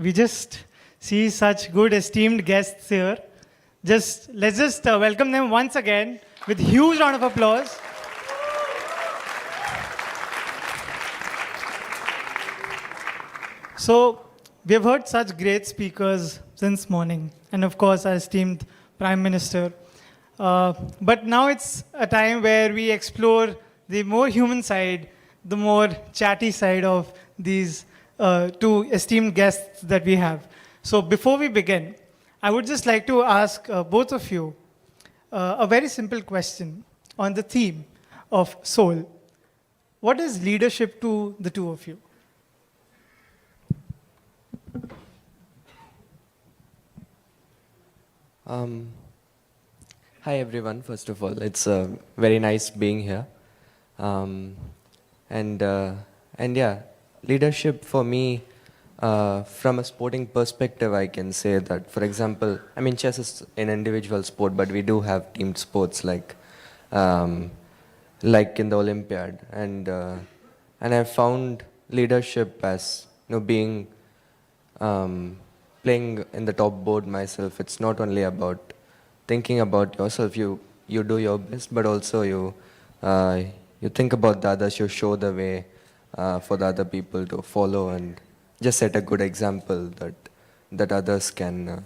we just see such good esteemed guests here. Let's just welcome them once again with huge round of applause. So we have heard such great speakers since morning, and of course our esteemed Prime Minister. But now it's a time where we explore the more human side, the more chatty side of these two esteemed guests that we have. So before we begin, I would just like to ask both of you a very simple question on the theme of soul. What is leadership to the two of you? Hi everyone, first of all, it's very nice being here. And yeah, leadership for me, from a sporting perspective, I can say that, for example, I mean, chess is an individual sport, but we do have team sports like in the Olympiad. And I found leadership as, being, playing in the top board myself. It's not only about thinking about yourself, you do your best, but also you think about the others, you show the way for the other people to follow and just set a good example that others can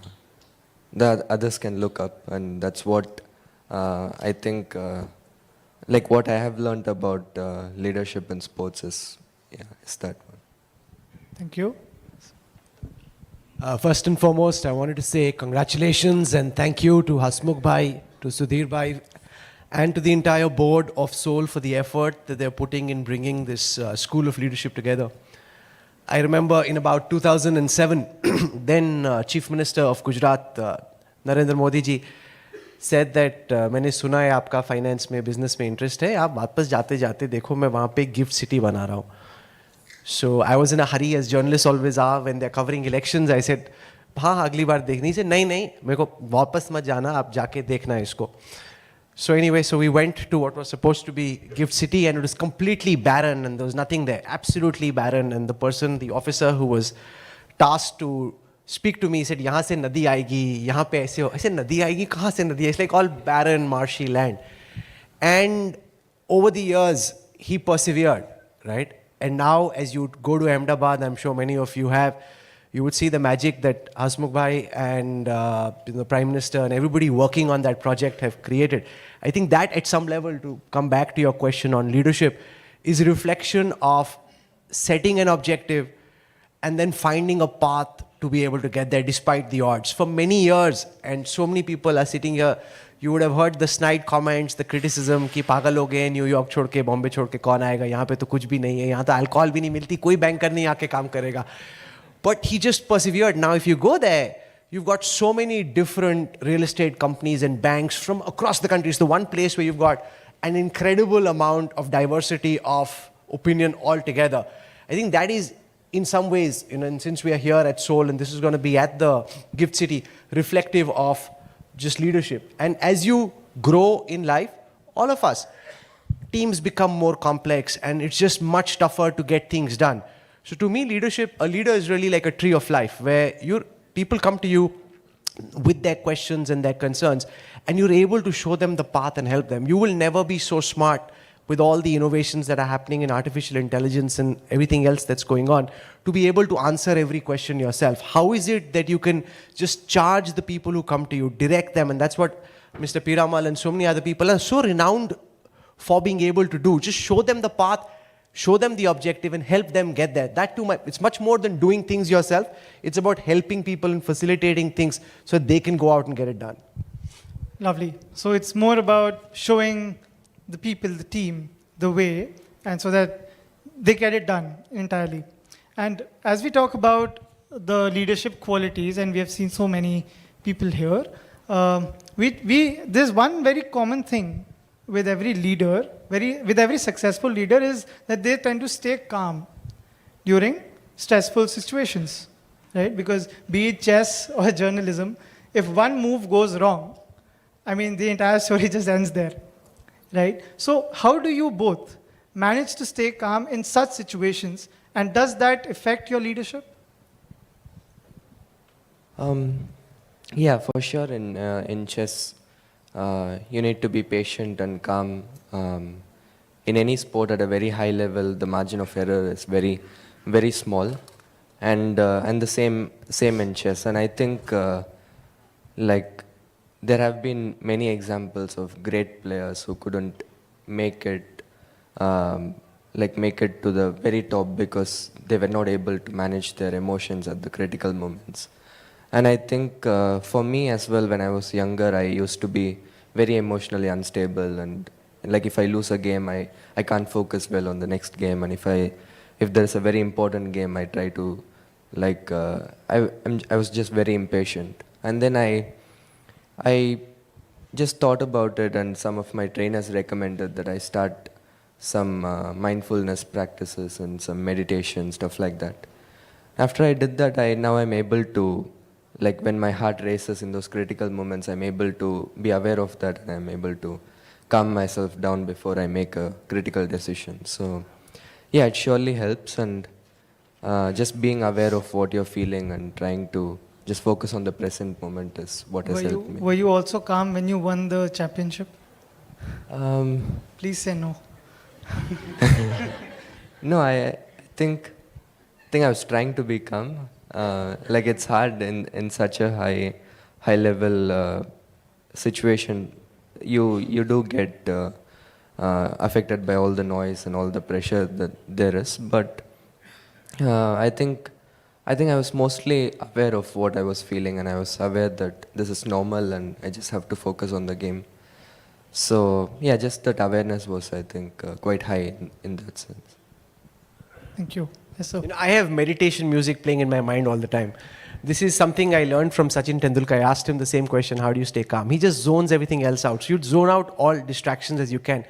look up. And that's what I think, like what I have learned about leadership in sports is that one. Thank you. First and foremost, I wanted to say congratulations and thank you to Hasmukh Bhai, to Sudhir Bhai, and to the entire board of SOUL for the effort that they're putting in bringing this School of Leadership together. I remember in about 2007, then Chief Minister of Gujarat, Narendra Modi ji, said that मैंने सुना है आपका finance में, business में interest है, आप वापस जाते जाते देखो मैं वहाँ पे gift city बना रहा हूँ. So I was in a hurry, as journalists always are when they're covering elections. I said, हाँ अगली बार देखनी से नहीं मेरे को वापस मत जाना, आप जाके देखना इसको. So anyway, so we went to what was supposed to be Gift City, and it was completely barren and there was nothing there, absolutely barren. And the officer who was tasked to speak to me said, यहाँ से नदी आएगी, यहाँ पे ऐसे हो. I said, नदी आएगी, कहाँ से नदी? It's like all barren, marshy land. And over the years, he persevered, right? And now, as you go to Ahmedabad, I'm sure many of you have, you would see the magic that Hasmukh Bhai and the Prime Minister and everybody working on that project have created. I think that at some level, to come back to your question on leadership, is a reflection of setting an objective and then finding a path to be able to get there despite the odds. For many years, and so many people are sitting here, you would have heard the snide comments, the criticism कि पागल हो गए, New York छोड़ के, बॉम्बे छोड़ के कौन आएगा, यहाँ पे तो कुछ भी नहीं है, यहाँ तो अल्कोहल भी नहीं मिलती, कोई बैंकर नहीं आके काम करेगा. But he just persevered. Now if you go there, you've got so many different real estate companies and banks from across the country. It's the one place where you've got an incredible amount of diversity of opinion altogether. I think that is, in some ways, and since we are here at SOUL and this is going to be at the Gift City, reflective of just leadership. And as you grow in life, all of us, teams become more complex and it's just much tougher to get things done. So to me, a leader is really like a tree of life where people come to you with their questions and their concerns and you're able to show them the path and help them. You will never be so smart with all the innovations that are happening in artificial intelligence and everything else that's going on to be able to answer every question yourself. How is it that you can just charge the people who come to you, direct them? And that's what Mr. Piramal and so many other people are so renowned for being able to do. Just show them the path, show them the objective and help them get there. That too, it's much more than doing things yourself. It's about helping people and facilitating things so they can go out and get it done. Lovely. So it's more about showing the people, the team, the way, and so that they get it done entirely. And as we talk about the leadership qualities, and we have seen so many people here, there's one very common thing with every leader, with every successful leader, is that they tend to stay calm during stressful situations, right? Because be it chess or journalism, if one move goes wrong, I mean, the entire story just ends there, right? So how do you both manage to stay calm in such situations, and does that affect your leadership? Um, yeah, for sure. In chess, you need to be patient and calm. In any sport at a very high level, the margin of error is very small, and the same in chess. And I think like there have been many examples of great players who couldn't make it make it to the very top because they were not able to manage their emotions at the critical moments. And I think for me as well, when I was younger, I used to be very emotionally unstable, and like if I lose a game, I can't focus well on the next game, and if there's a very important game, I try to I was just very impatient, and then I just thought about it, and some of my trainers recommended that I start some mindfulness practices and some meditation, stuff like that. After I did that, now I'm able to, like when my heart races in those critical moments, I'm able to be aware of that, and I'm able to calm myself down before I make a critical decision. So, yeah, it surely helps, and just being aware of what you're feeling and trying to just focus on the present moment is what has helped me. Were you also calm when you won the championship? Please say no. No, I think I was trying to be calm. Like it's hard in such a high level situation. You do get affected by all the noise and all the pressure that there is. But I think I was mostly aware of what I was feeling, and I was aware that this is normal, and I just have to focus on the game. So yeah, just that awareness was, I think, quite high in that sense. Thank you. Yes, sir. You know, I have meditation music playing in my mind all the time. This is something I learned from Sachin Tendulkar. I asked him the same question, how do you stay calm? He just zones everything else out. So you zone out all distractions as you can.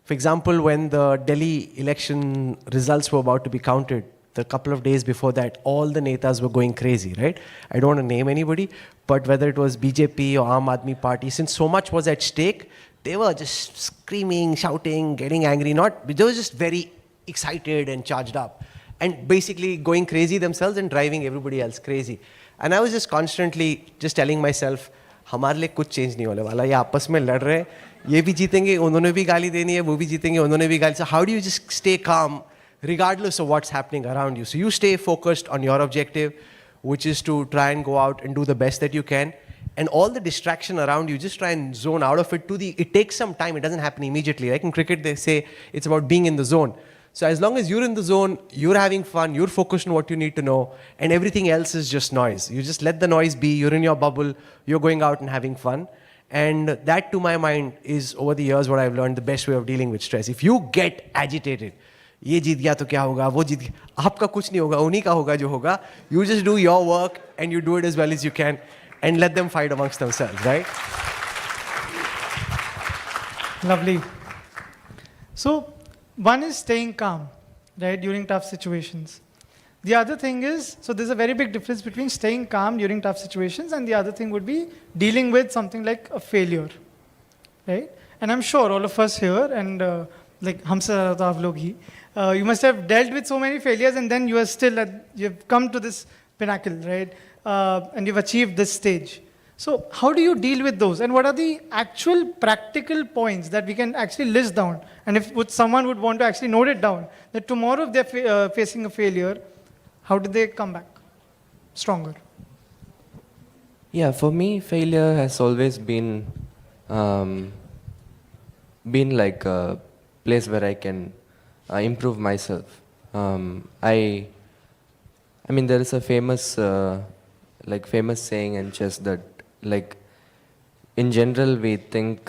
For example, when the Delhi election results were about to be counted, the couple of days before that, all the netas were going crazy, right? I don't want to name anybody, but whether it was BJP or Aam Aadmi Party, since so much was at stake, they were just screaming, shouting, getting angry. They were just very excited and charged up, and basically going crazy themselves and driving everybody else crazy. And I was just constantly just telling myself, हमारे लिए कुछ change नहीं होने वाला, ये आपस में लड़ रहे हैं, ये भी जीतेंगे, उन्होंने भी गाली देनी है, वो भी जीतेंगे, उन्होंने भी गाली. So how do you just stay calm regardless of what's happening around you? So you stay focused on your objective, which is to try and go out and do the best that you can. And all the distraction around you, just try and zone out of it. It takes some time. It doesn't happen immediately. Like in cricket, they say it's about being in the zone. So as long as you're in the zone, you're having fun, you're focused on what you need to know, and everything else is just noise. You just let the noise be. You're in your bubble. You're going out and having fun. And that, to my mind, is over the years what I've learned the best way of dealing with stress. If you get agitated, ये जीत गया तो क्या होगा, वो जीत गया, आपका कुछ नहीं होगा, उन्हीं का होगा जो होगा. You just do your work and you do it as well as you can, and let them fight amongst themselves, right? Lovely. So, one is staying calm, right, during tough situations. The other thing is, so there's a very big difference between staying calm during tough situations, and the other thing would be dealing with something like a failure, right? And I'm sure all of us here, and like हमसे ज़्यादा तो आप लोग ही, you must have dealt with so many failures, and then you've come to this pinnacle, right? And you've achieved this stage. So how do you deal with those? And what are the actual practical points that we can actually list down? And if someone would want to actually note it down, that tomorrow if they're facing a failure, how do they come back stronger? Yeah, for me, failure has always been like a place where I can improve myself. I mean, there is a famous saying in chess that, like, in general, we think,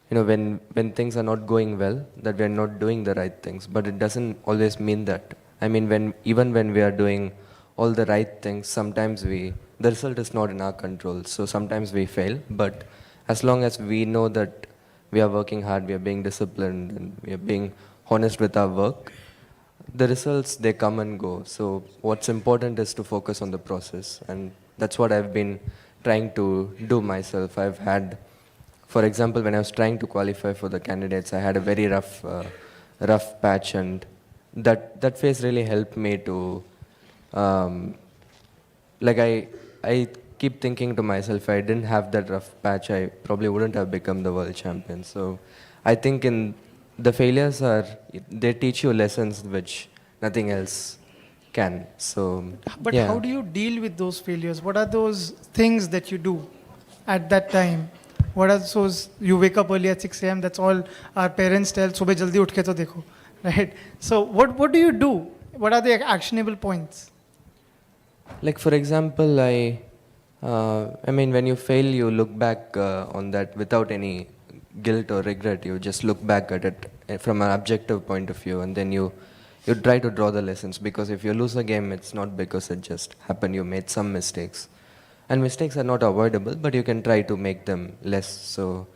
when things are not going well, that we are not doing the right things. But it doesn't always mean that. I mean, even when we are doing all the right things, sometimes the result is not in our control. So sometimes we fail. But as long as we know that we are working hard, we are being disciplined, and we are being honest with our work, the results, they come and go. So what's important is to focus on the process, and that's what I've been trying to do myself. I've had, for example, when I was trying to qualify for the candidates, I had a very rough patch, and that phase really helped me to, I I keep thinking to myself, if I didn't have that rough patch, I probably wouldn't have become the world champion. So I think in the failures they teach you lessons which nothing else can. So But yeah. how do you deal with those failures? What are those things that you do at that time? What are those, you wake up early at 6 a.m., that's all our parents tell, subah jaldi uthe to dekho, right? So what do you do? What are the actionable points? Like for example, I mean, when you fail, you look back on that without any guilt or regret. You just look back at it from an objective point of view, and then you try to draw the lessons. Because if you lose a game, it's not because it just happened. You made some mistakes, and mistakes are not avoidable, but you can try to make them less. So,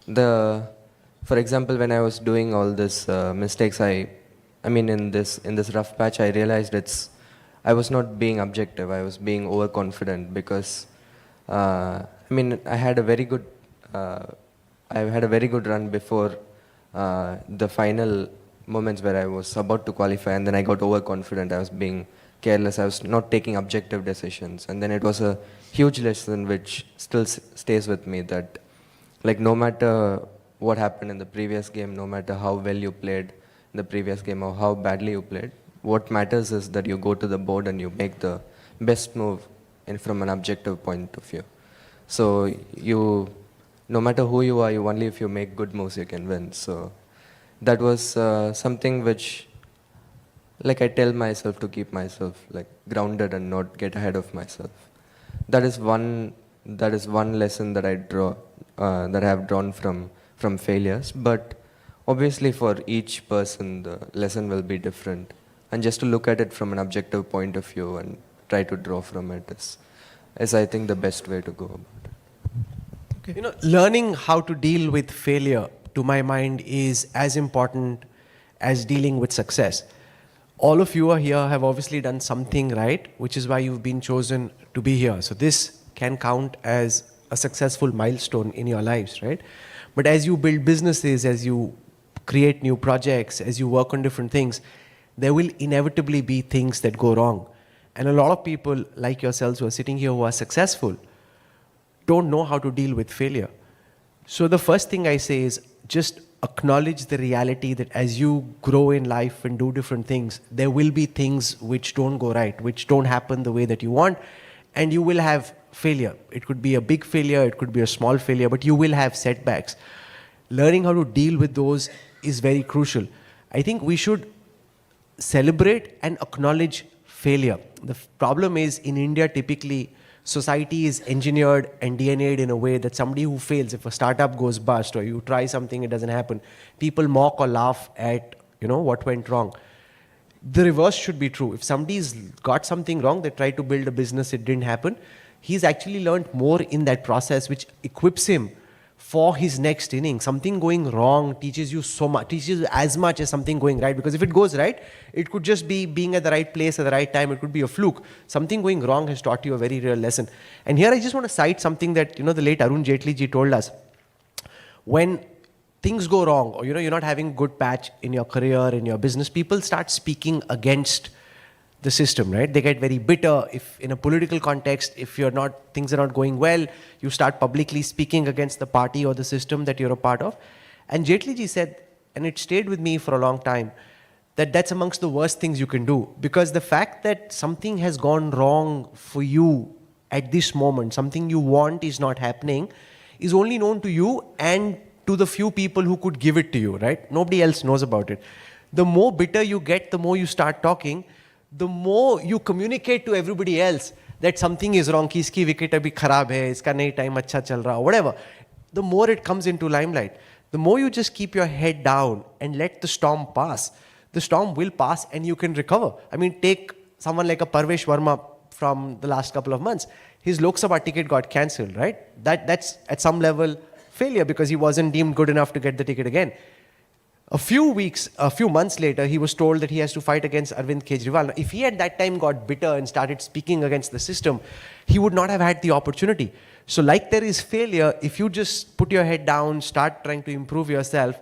for example, when I was doing all this mistakes, I mean, in this rough patch, I realized I was not being objective. I was being overconfident because, I mean, I had a very good run before the final moments where I was about to qualify, and then I got overconfident. I was being careless. I was not taking objective decisions, and then it was a huge lesson which still stays with me. That, like, no matter what happened in the previous game, no matter how well you played in the previous game or how badly you played, what matters is that you go to the board and you make the best move from an objective point of view. So no matter who you are, only if you make good moves you can win. So that was something which, like, I tell myself to keep myself like grounded and not get ahead of myself. That is one lesson that I have drawn from failures. But obviously for each person the lesson will be different. And just to look at it from an objective point of view and try to draw from it is I think the best way to go about it. Okay. You know, learning how to deal with failure, to my mind, is as important as dealing with success. All of you are here have obviously done something right, which is why you've been chosen to be here. So this can count as a successful milestone in your lives, right? But as you build businesses, as you create new projects, as you work on different things, there will inevitably be things that go wrong. And a lot of people like yourselves who are sitting here who are successful don't know how to deal with failure. So the first thing I say is just acknowledge the reality that as you grow in life and do different things, there will be things which don't go right, which don't happen the way that you want, and you will have failure. It could be a big failure, it could be a small failure, but you will have setbacks. Learning how to deal with those is very crucial. I think we should celebrate and acknowledge failure. The problem is, in India, typically, society is engineered and DNA'd in a way that somebody who fails, if a startup goes bust or you try something, it doesn't happen, people mock or laugh at, what went wrong. The reverse should be true. If somebody's got something wrong, they try to build a business, it didn't happen, he's actually learned more in that process, which equips him for his next inning. Something going wrong teaches you so much, teaches you as much as something going right. Because if it goes right, it could just be being at the right place at the right time. It could be a fluke. Something going wrong has taught you a very real lesson. And here I just want to cite something that, the late Arun Jaitley ji told us. When things go wrong, or, you're not having good patch in your career, in your business, people start speaking against the system, right? They get very bitter. If in a political context, if things are not going well, you start publicly speaking against the party or the system that you're a part of. And Jaitley ji said, and it stayed with me for a long time, that that's amongst the worst things you can do. Because the fact that something has gone wrong for you at this moment, something you want is not happening, is only known to you and to the few people who could give it to you, right? Nobody else knows about it. The more bitter you get, the more you start talking, the more you communicate to everybody else that something is wrong, ki iski wicket abhi kharab hai, iska nahi time acha chal raha, whatever. The more it comes into limelight, the more you just keep your head down and let the storm pass. The storm will pass and you can recover. I mean, take someone like a Parvesh Verma from the last couple of months. His Lok Sabha ticket got cancelled, right? That's at some level failure because he wasn't deemed good enough to get the ticket again. A few months later, he was told that he has to fight against Arvind Kejriwal. Now, if he at that time got bitter and started speaking against the system, he would not have had the opportunity. So like there is failure, if you just put your head down, start trying to improve yourself,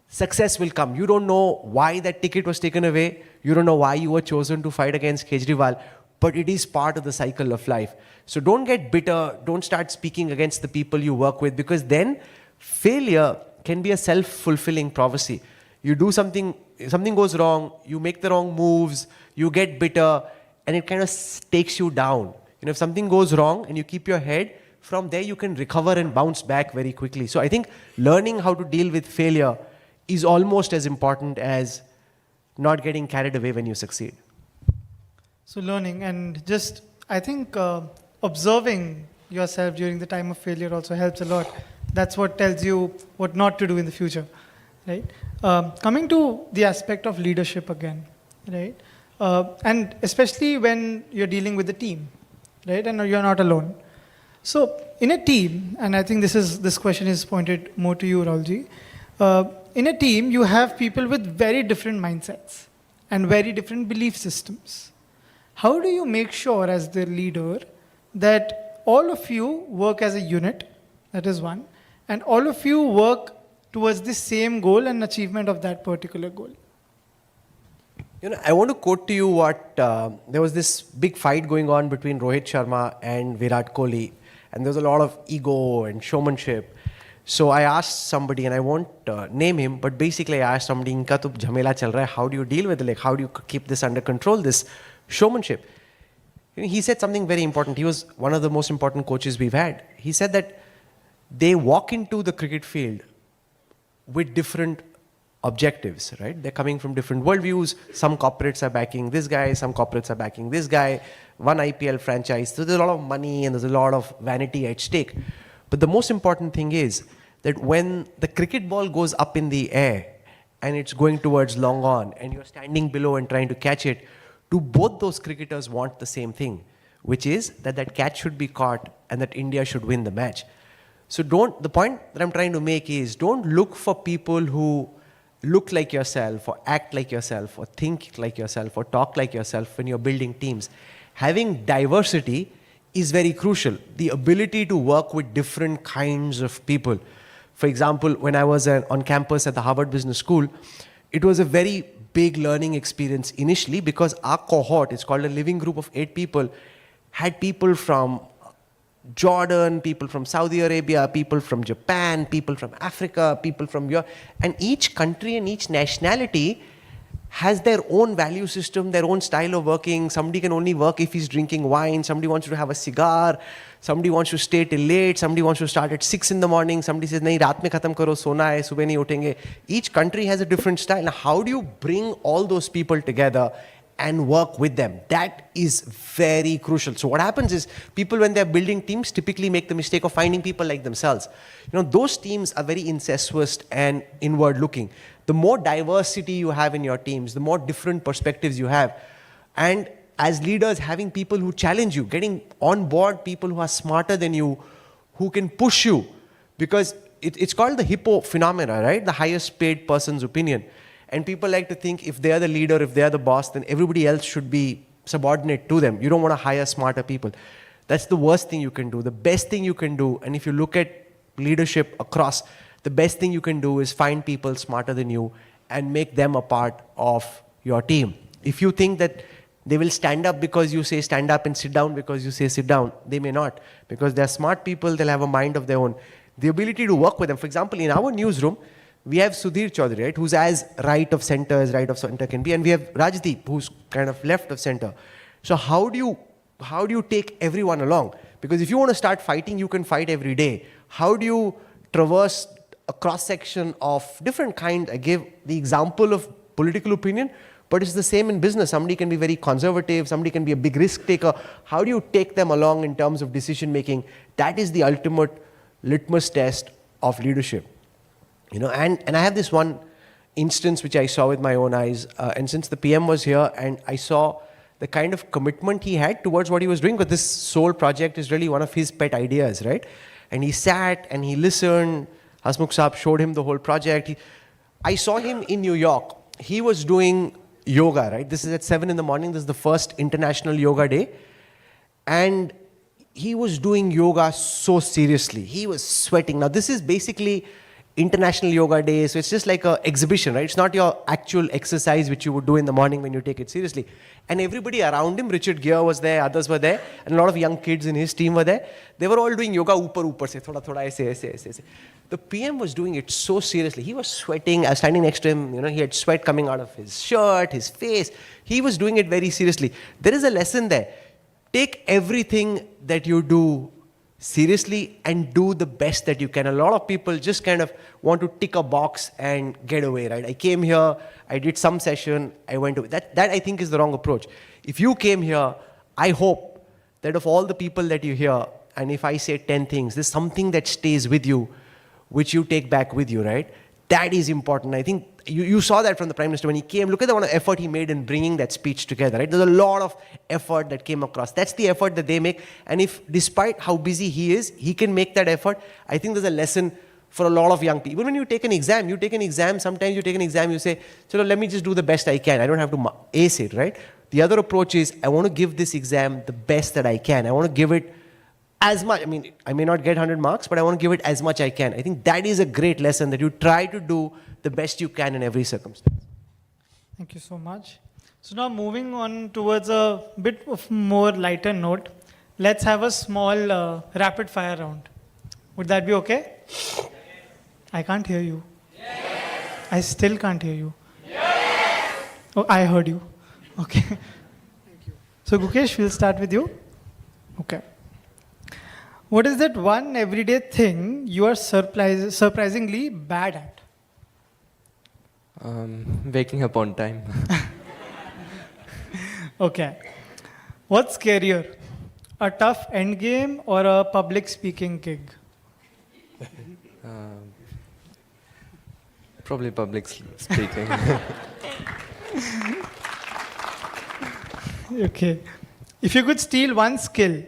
success will come. You don't know why that ticket was taken away. You don't know why you were chosen to fight against Kejriwal. but it is part of the cycle of life. So don't get bitter, don't start speaking against the people you work with, because then failure can be a self-fulfilling prophecy. You do something goes wrong, you make the wrong moves, you get bitter, and it kind of takes you down. If something goes wrong and you keep your head, from there you can recover and bounce back very quickly. So I think learning how to deal with failure is almost as important as not getting carried away when you succeed. So learning and just, I think observing yourself during the time of failure also helps a lot. That's what tells you what not to do in the future, right? Coming to the aspect of leadership again, right? And especially when you're dealing with a team, right? And you're not alone. So in a team, and I think this question is pointed more to you, Rahulji. In a team, you have people with very different mindsets and very different belief systems. How do you make sure as the leader that all of you work as a unit, that is one, and all of you work towards the same goal and achievement of that particular goal? I want to quote to you what, there was this big fight going on between Rohit Sharma and Virat Kohli, and there was a lot of ego and showmanship. So I asked somebody, and I won't name him, but basically I asked somebody, "Inka to jhamela chal raha hai, how do you deal with it? Like, how do you keep this under control, this showmanship?" He said something very important. He was one of the most important coaches we've had. He said that they walk into the cricket field with different objectives, right? They're coming from different worldviews. Some corporates are backing this guy, some corporates are backing this guy, one IPL franchise. So there's a lot of money and there's a lot of vanity at stake. But the most important thing is that when the cricket ball goes up in the air and it's going towards long on and you're standing below and trying to catch it, do both those cricketers want the same thing, which is that that catch should be caught and that India should win the match. So the point that I'm trying to make is, don't look for people who look like yourself or act like yourself or think like yourself or talk like yourself when you're building teams. Having diversity is very crucial. The ability to work with different kinds of people. For example, when I was on campus at the Harvard Business School, it was a very big learning experience initially, because our cohort, it's called a living group of 8 people, had people from Jordan, people from Saudi Arabia, people from Japan, people from Africa, people from Europe. And each country and each nationality has their own value system, their own style of working. Somebody can only work if he's drinking wine. Somebody wants to have a cigar. Somebody wants to stay till late. Somebody wants to start at 6 in the morning. Somebody says, nahi, raat mein khatam karo, sona hai, subah nahi utenge. Each country has a different style. Now, how do you bring all those people together and work with them? That is very crucial. So what happens is, people when they're building teams typically make the mistake of finding people like themselves. Those teams are very incestuous and inward looking. The more diversity you have in your teams, the more different perspectives you have. And as leaders, having people who challenge you, getting on board people who are smarter than you, who can push you, because it's called the hippo phenomena, right? The highest paid person's opinion. And people like to think if they are the leader, if they are the boss, then everybody else should be subordinate to them. You don't want to hire smarter people. That's the worst thing you can do. The best thing you can do, and if you look at leadership across, the best thing you can do is find people smarter than you and make them a part of your team. If you think that they will stand up because you say stand up and sit down because you say sit down, they may not. Because they're smart people, they'll have a mind of their own. The ability to work with them. For example, in our newsroom, we have Sudhir Chaudhary, right, who's as right of center as right of center can be, and we have Rajdeep, who's kind of left of center. So how do you take everyone along? Because if you want to start fighting, you can fight every day. How do you traverse a cross-section of different kinds? I gave the example of political opinion, but it's the same in business. Somebody can be very conservative, somebody can be a big risk taker. How do you take them along in terms of decision making? That is the ultimate litmus test of leadership. And I have this one instance which I saw with my own eyes, and since the PM was here and I saw the kind of commitment he had towards what he was doing, because this SOUL project is really one of his pet ideas, right? And he sat and he listened. Hasmukh Saab showed him the whole project. I saw him in New York. He was doing yoga, right? This is at 7 in the morning. This is the first International Yoga Day. And he was doing yoga so seriously. He was sweating. Now, this is basically International Yoga Day. So it's just like an exhibition, right? It's not your actual exercise which you would do in the morning when you take it seriously. And everybody around him, Richard Gere was there, others were there, and a lot of young kids in his team were there. They were all doing yoga upar se, thoda thoda, aise. The PM was doing it so seriously. He was sweating. I was standing next to him. He had sweat coming out of his shirt, his face. He was doing it very seriously. There is a lesson there. Take everything that you do seriously and do the best that you can. A lot of people just kind of want to tick a box and get away, right? I came here, I did some session, I went away. That I think is the wrong approach. If you came here, I hope that of all the people that you hear, and if I say 10 things, there's something that stays with you, which you take back with you, right? That is important. I think you saw that from the Prime Minister when he came. Look at the amount of effort he made in bringing that speech together, right? There's a lot of effort that came across. That's the effort that they make. And if, despite how busy he is, he can make that effort, I think there's a lesson for a lot of young people. Even when you take an exam, sometimes you take an exam, you say, chalo, let me just do the best I can. I don't have to ace it, right? The other approach is, I want to give this exam the best that I can. I want to give it as much. I mean, I may not get 100 marks, but I want to give it as much I can. I think that is a great lesson, that you try to do the best you can in every circumstance. Thank you so much. So now moving on towards a bit of more lighter note, let's have a small rapid fire round. Would that be okay? I can't hear you. Yes. I still can't hear you. Yes. Oh, I heard you. Okay. Thank you. So Gukesh, we'll start with you. Okay. What is that one everyday thing you are surprisingly bad at? Waking up on time. Okay. What's scarier? A tough endgame or a public speaking gig? Probably public speaking. Okay. If you could steal one skill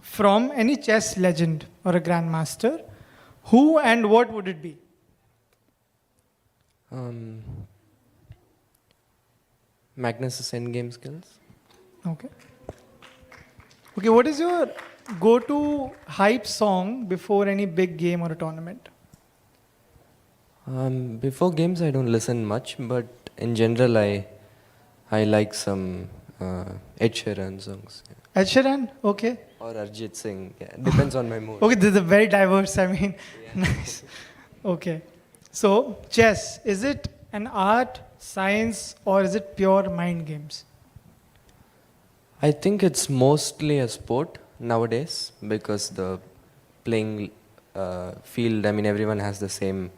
from any chess legend or a grandmaster, who and what would it be? Magnus's endgame skills. Okay. Okay, what is your go-to hype song before any big game or a tournament? Before games, I don't listen much, but in general, I like some Ed Sheeran songs. Ed Sheeran? Okay. Or Arjit Singh. Yeah, depends on my mood. Okay, this is very diverse. I mean, nice. Okay. So, chess, is it an art, science, or is it pure mind games? I think it's mostly a sport nowadays because the playing field, I mean, everyone has the same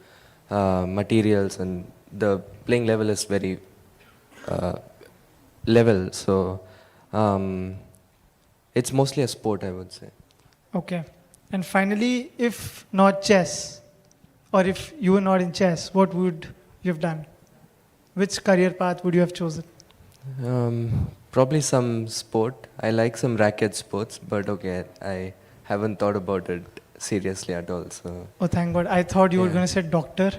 materials and the playing level is very level. So, it's mostly a sport, I would say. Okay. And finally, if not chess, or if you were not in chess, what would you have done? Which career path would you have chosen? Probably some sport. I like some racket sports, but okay, I haven't thought about it seriously at all. So. Oh, thank God. I thought you were going to say doctor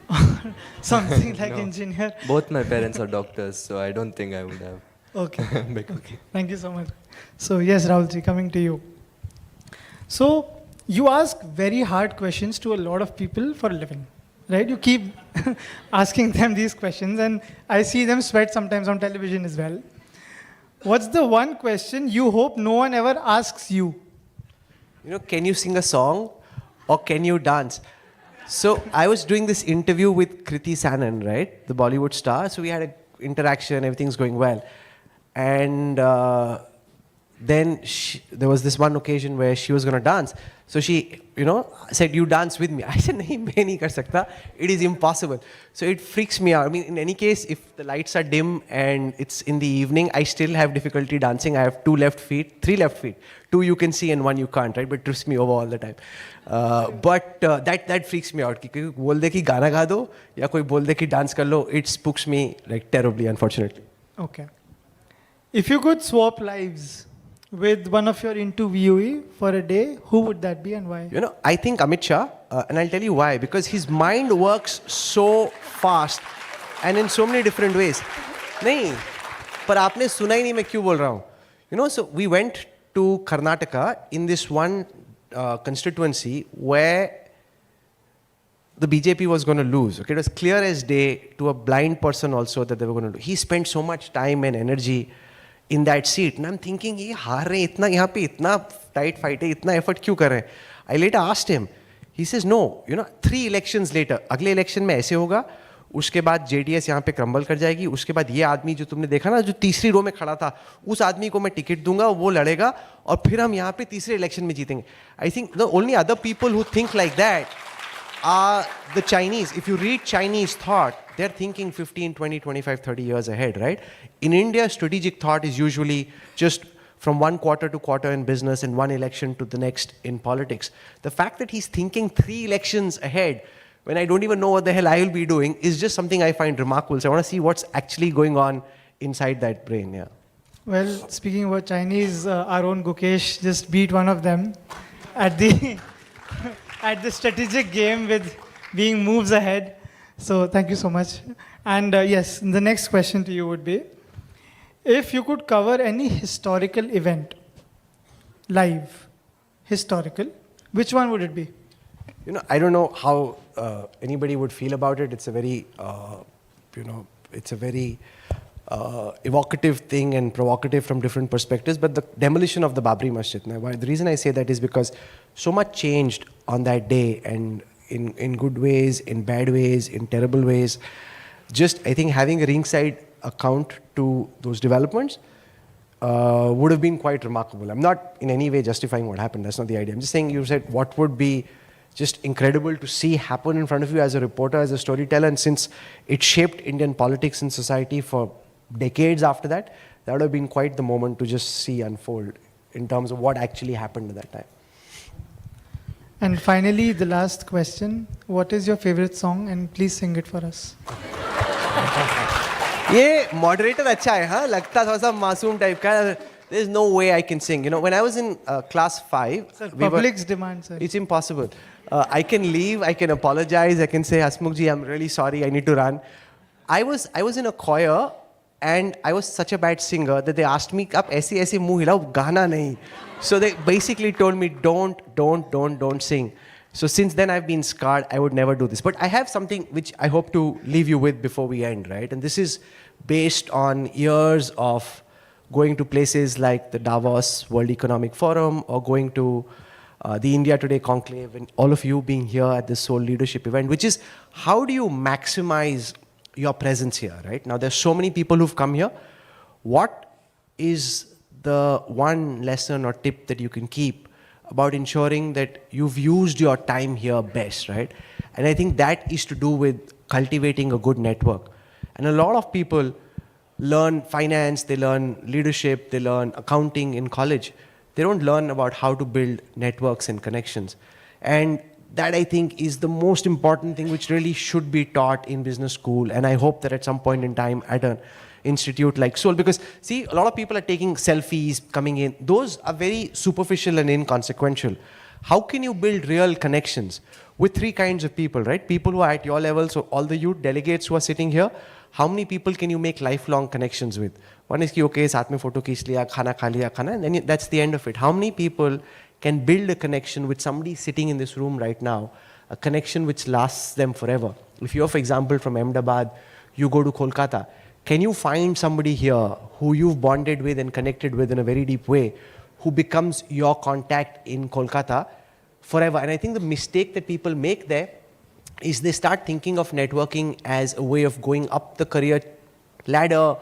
or something like engineer. Both my parents are doctors, so I don't think I would have. Okay. Okay. Thank you so much. So, yes, Rahulji, coming to you. So, you ask very hard questions to a lot of people for a living, right? You keep asking them these questions, and I see them sweat sometimes on television as well. What's the one question you hope no one ever asks you? Can you sing a song or can you dance? So I was doing this interview with Kriti Sanon, right? The Bollywood star. So we had an interaction, everything's going well. And then there was this one occasion where she was going to dance. So she, said, you dance with me. I said, nahi, main nahi kar sakta. It is impossible. So it freaks me out. I mean, in any case, if the lights are dim and it's in the evening, I still have difficulty dancing. I have 3 left feet. 2 you can see and 1 you can't, right? But it trips me over all the time. But that freaks me out. Koi bol de ki gana ga do, ya koi bol de ki dance kar lo, it spooks me like terribly, unfortunately. Okay. If you could swap lives with one of your interviewee for a day, who would that be and why? I think Amit Shah, and I'll tell you why. Because his mind works so fast and in so many different ways. Nahi, par aapne suna hi nahi main kyun bol raha hu. So we went to Karnataka in this one constituency where the BJP was going to lose. Okay, it was clear as day to a blind person also that they were going to lose. He spent so much time and energy in that seat, and I'm thinking, ये हार रहे इतना यहाँ पे इतना tight fight है, इतना effort क्यों कर रहे हैं? I later asked him. He says, no, 3 elections later, अगले election में ऐसे होगा, उसके बाद JDS यहाँ पे क्रम्बल कर जाएगी, उसके बाद ये आदमी जो तुमने देखा ना, जो तीसरी रो में खड़ा था, उस आदमी को मैं टिकट दूंगा, वो लड़ेगा, और फिर हम यहाँ पे तीसरे इलेक्शन में जीतेंगे. I think the only other people who think like that are the Chinese. If you read Chinese thought, they're thinking 15, 20, 25, 30 years ahead, right? In India, strategic thought is usually just from one quarter to quarter in business and one election to the next in politics. The fact that he's thinking 3 elections ahead when I don't even know what the hell I will be doing is just something I find remarkable. So I want to see what's actually going on inside that brain, yeah. Well, speaking about Chinese, our own Gukesh just beat one of them at the at the strategic game with being moves ahead. So thank you so much. And yes, the next question to you would be, if you could cover any historical event, live, historical, which one would it be? I don't know how anybody would feel about it. It's a very, it's a very evocative thing and provocative from different perspectives. But the demolition of the Babri Masjid. Now, the reason I say that is because so much changed on that day, and in good ways, in bad ways, in terrible ways. Just, I think, having a ringside account to those developments would have been quite remarkable. I'm not in any way justifying what happened. That's not the idea. I'm just saying, you said what would be just incredible to see happen in front of you as a reporter, as a storyteller, and since it shaped Indian politics and society for decades after that, that would have been quite the moment to just see unfold in terms of what actually happened at that time. And finally, the last question, what is your favorite song, and please sing it for us. ये moderator अच्छा है, हाँ? लगता थोड़ा सा मासूम type का. There's no way I can sing. When I was in class 5, Sir, public's demand, sir. It's impossible. I can leave, I can apologize, I can say, Hasmukhji, I'm really sorry, I need to run. I was in a choir, and I was such a bad singer that they asked me, "Ab aise aise muh hilao, gana nahi." So they basically told me, don't sing. So since then I've been scarred. I would never do this. But I have something which I hope to leave you with before we end, right? And this is based on years of going to places like the Davos World Economic Forum, or going to the India Today Conclave, and all of you being here at this SOUL Leadership event, which is, how do you maximize your presence here, right? Now, there's so many people who've come here. What is the one lesson or tip that you can keep about ensuring that you've used your time here best, right? And I think that is to do with cultivating a good network. And a lot of people learn finance, they learn leadership, they learn accounting in college. They don't learn about how to build networks and connections. And that, I think, is the most important thing which really should be taught in business school. And I hope that at some point in time at an institute like SOUL, because see, a lot of people are taking selfies, coming in. Those are very superficial and inconsequential. How can you build real connections with 3 kinds of people, right? People who are at your level, so all the youth delegates who are sitting here, how many people can you make lifelong connections with? One is, okay, saath mein photo khich liya, khana kha liya, khana, and then that's the end of it. How many people can build a connection with somebody sitting in this room right now, a connection which lasts them forever? If you're, for example, from Ahmedabad, you go to Kolkata, can you find somebody here who you've bonded with and connected with in a very deep way, who becomes your contact in Kolkata forever? And I think the mistake that people make there is they start thinking of networking as a way of going up the career ladder,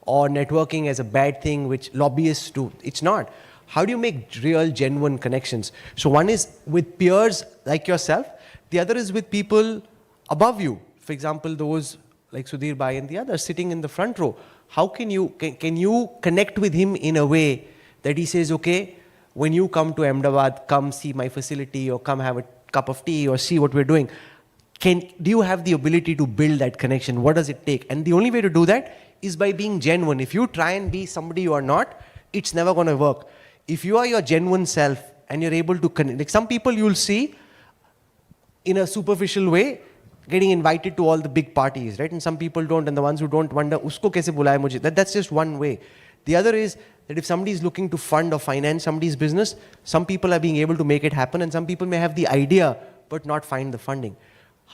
or networking as a bad thing which lobbyists do. It's not. How do you make real, genuine connections? So one is with peers like yourself. The other is with people above you. For example, those like Sudhir Bhai and the others sitting in the front row. How can you connect with him in a way that he says, okay, when you come to Ahmedabad, come see my facility, or come have a cup of tea, or see what we're doing. Do you have the ability to build that connection? What does it take? And the only way to do that is by being genuine. If you try and be somebody you are not, it's never going to work. If you are your genuine self and you're able to connect, like some people you'll see in a superficial way getting invited to all the big parties, right? And some people don't, and the ones who don't wonder, usko kaise bulaya mujhe? That's just one way. The other is that if somebody is looking to fund or finance somebody's business, some people are being able to make it happen, and some people may have the idea but not find the funding.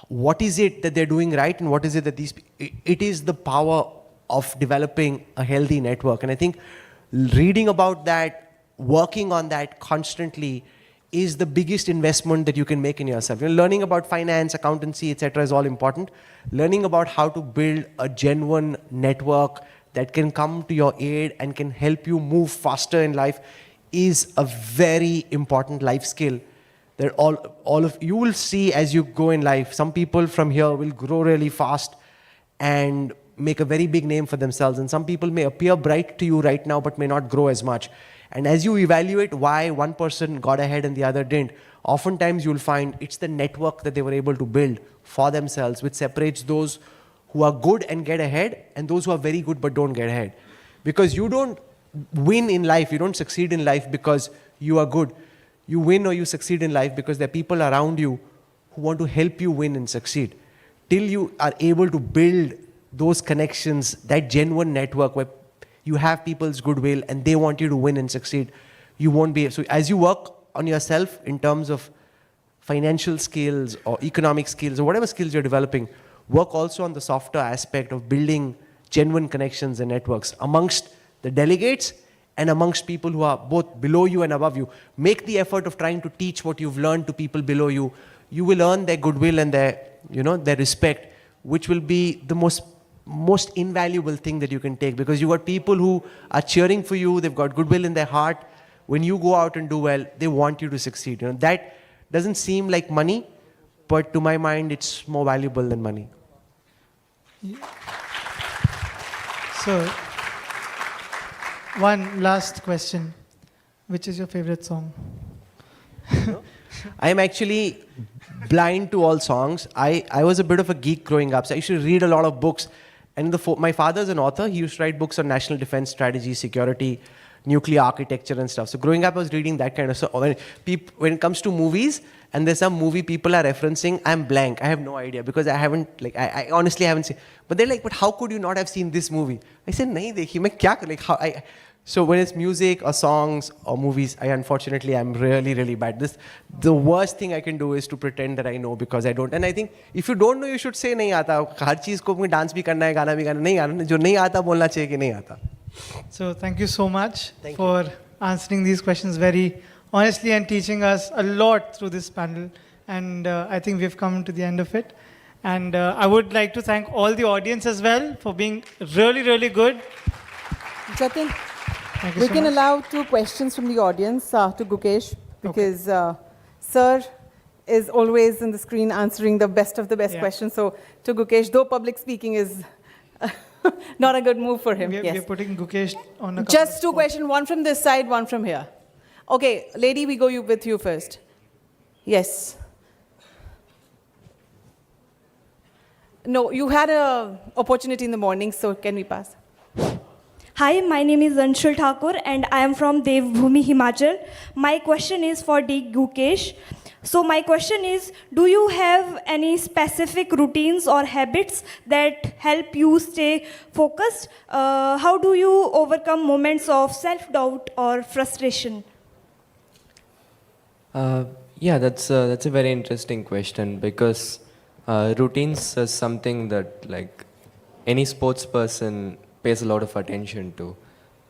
what is it that they're doing right and what is it that it is the power of developing a healthy network. And I think reading about that, working on that constantly is the biggest investment that you can make in yourself. Learning about finance, accountancy, etc. is all important. Learning about how to build a genuine network that can come to your aid and can help you move faster in life is a very important life skill. That all of you will see as you go in life. Some people from here will grow really fast and make a very big name for themselves, and some people may appear bright to you right now but may not grow as much. And as you evaluate why one person got ahead and the other didn't, oftentimes you'll find it's the network that they were able to build for themselves which separates those who are good and get ahead and those who are very good but don't get ahead. Because you don't win in life, you don't succeed in life because you are good. You win or you succeed in life because there are people around you who want to help you win and succeed. Till you are able to build those connections, that genuine network where you have people's goodwill and they want you to win and succeed, you won't be. So as you work on yourself in terms of financial skills or economic skills or whatever skills you're developing, work also on the softer aspect of building genuine connections and networks amongst the delegates and amongst people who are both below you and above you. Make the effort of trying to teach what you've learned to people below you. You will earn their goodwill and their respect, which will be the most invaluable thing that you can take, because you got people who are cheering for you, they've got goodwill in their heart. When you go out and do well, they want you to succeed. That doesn't seem like money, but to my mind, it's more valuable than money. So, one last question. Which is your favorite song? I am actually blind to all songs. I was a bit of a geek growing up, so I used to read a lot of books. And my father's an author. He used to write books on national defense strategy, security, nuclear architecture and stuff. So growing up, I was reading that kind of stuff. When it comes to movies, and there's some movie people are referencing, I'm blank. I have no idea because I honestly haven't seen. But they're like, but how could you not have seen this movie? I said, nahi dekhi, main kya kar, like how I. So when it's music or songs or movies, unfortunately, I'm really, really bad. The worst thing I can do is to pretend that I know because I don't. And I think if you don't know, you should say nahi aata. Har cheez ko dance bhi karna hai, gana bhi gana. Nahi aata. Jo nahi aata, bolna chahiye ki nahi aata. So thank you so much for answering these questions very honestly and teaching us a lot through this panel. And I think we've come to the end of it. And I would like to thank all the audience as well for being really, really good. Jatin, We can allow 2 questions from the audience to Gukesh, because Sir is always on the screen answering the best of the best questions. So to Gukesh, though public speaking is not a good move for him. We're putting Gukesh on a Just 2 questions, one from this side, one from here. Okay, lady, we go with you first. Yes. No, you had an opportunity in the morning, so can we pass? Hi, my name is Anshul Thakur and I am from Devbhumi, Himachal. My question is for D. Gukesh. So my question is, do you have any specific routines or habits that help you stay focused? How do you overcome moments of self-doubt or frustration? Yeah, that's a very interesting question, because routines is something that like any sports person pays a lot of attention to.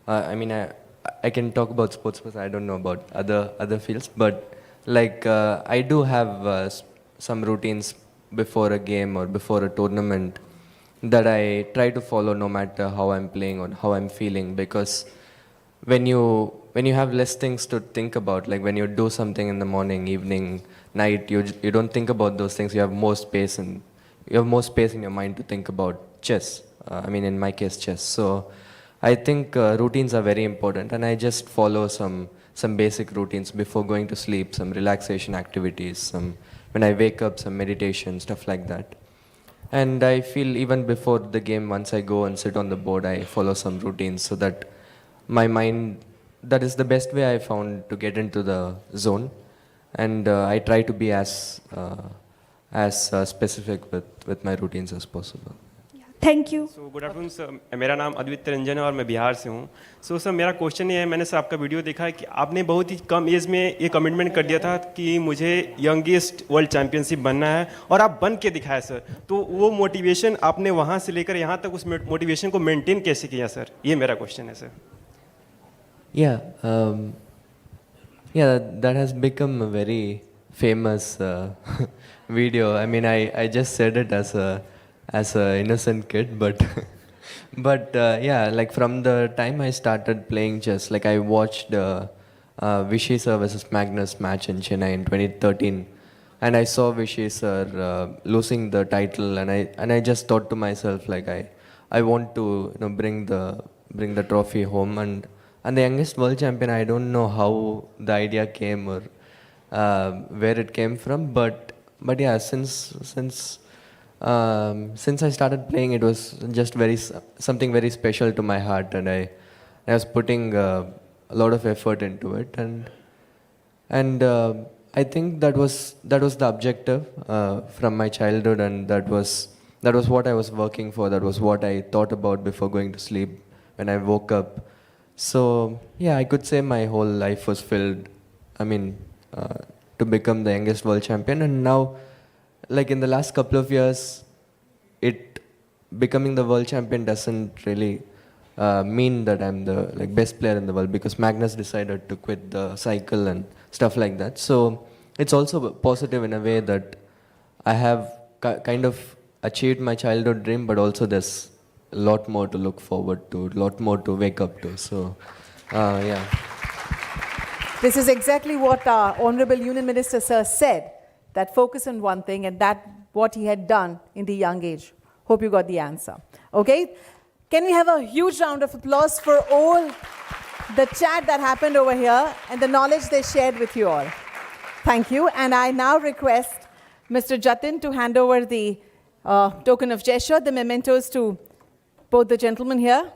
I can talk about sports person, I don't know about other fields, but like I do have some routines before a game or before a tournament that I try to follow no matter how I'm playing or how I'm feeling, because when you have less things to think about, like when you do something in the morning, evening, night, you don't think about those things. You have more space in your mind to think about chess. In my case, chess. So I think routines are very important, and I just follow some basic routines before going to sleep, some relaxation activities, when I wake up, some meditation, stuff like that. And I feel even before the game, once I go and sit on the board, I follow some routines so that my mind, that is the best way I found to get into the zone. And I try to be as specific with my routines as possible. Thank you. So good afternoon sir, मेरा नाम अद्वित रंजन है और मैं बिहार से हूँ। So sir मेरा question ये है, मैंने सर आपका वीडियो देखा है कि आपने बहुत ही कम एज में ये कमिटमेंट कर दिया था कि मुझे यंगेस्ट वर्ल्ड चैंपियनशिप बनना है, और आप बन के दिखाया सर। तो वो मोटिवेशन आपने वहाँ से लेकर यहाँ तक उस मोटिवेशन को मेंटेन कैसे किया सर, ये मेरा क्वेश्चन है sir. Yeah, yeah, that has become a very famous video. I mean, I just said it as a innocent kid, but yeah, like from the time I started playing chess, like I watched Vishy sir versus Magnus match in Chennai in 2013, and I saw Vishy sir losing the title, and I just thought to myself like I want to bring the trophy home, and the youngest world champion, I don't know how the idea came or where it came from, but yeah, since I started playing, it was just something very special to my heart, and I was putting a lot of effort into it, and I think that was the objective from my childhood, and that was what I was working for. That was what I thought about before going to sleep when I woke up. So yeah, I could say my whole life was filled, I mean, to become the youngest world champion. And now, like in the last couple of years, becoming the world champion doesn't really mean that I'm the best player in the world, because Magnus decided to quit the cycle and stuff like that. So it's also positive in a way that I have kind of achieved my childhood dream, but also there's a lot more to look forward to, a lot more to wake up to. So, yeah. This is exactly what our Honorable Union Minister Sir said, that focus on one thing, and that what he had done in the young age. Hope you got the answer. Okay? Can we have a huge round of applause for all the chat that happened over here and the knowledge they shared with you all. Thank you. And I now request Mr. Jatin to hand over the token of gesture, the mementos to both the gentlemen here.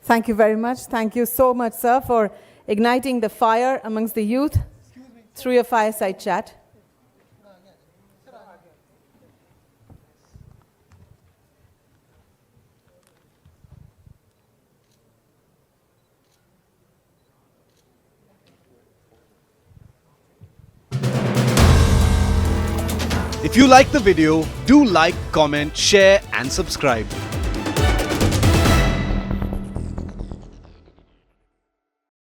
Thank you very much. Thank you so much, sir, for igniting the fire amongst the youth through your fireside chat. If you like the video, do like, comment, share and subscribe.